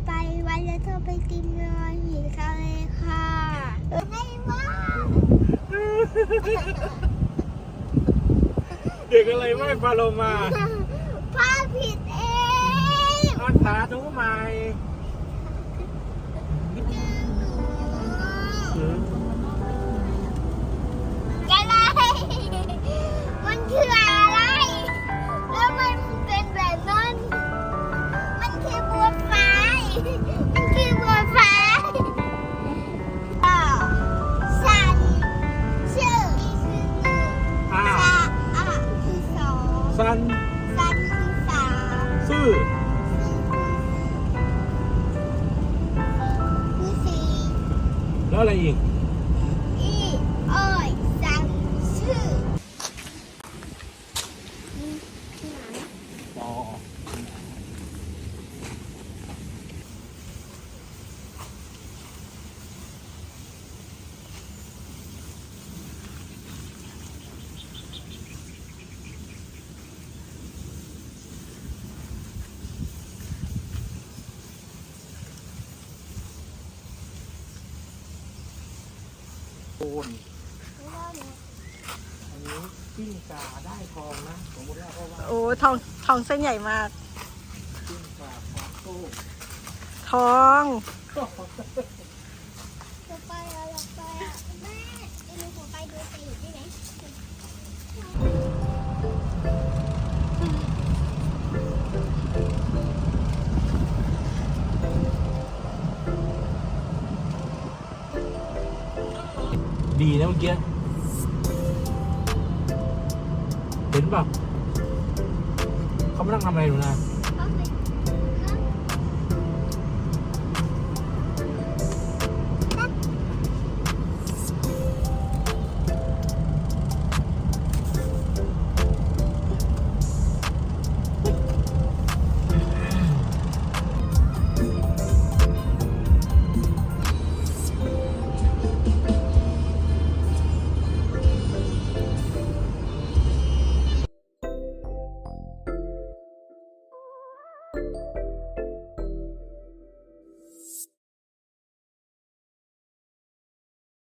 ไปวันแล้วเธอไปกินเนื้อหินทะเลค่ะไม่ว่า เด็กอะไรไม่ปลาโลมา พ่อผิดเอง เอาสาธุใหม่ อะไรมันคืออะไรแล้วมันเป็นแบบนั้นมันคือบัวฟ้ามันคือบัวฟ้าฉันชื่อคือหนึ่ง อ่า คือสอง ซัน สันคือสาม ซื่อ คือสี่ แล้วอะไรอีก อีอ้อยสันชื่อ อ๋อโอนอันนี้ปิ้งกาได้ทองนะสมมติว่าเพราะว่า โอ้ทองเส้นใหญ่มาก ปิ้งกาควาโต้ ทอง เราไปแม่เดี๋ยวหนูขอไปดูสิได้ไหม ดีนะเมื่อกี้เห็นป่ะเขาไม่ต้องทำอะไรหนูนะ เขาไป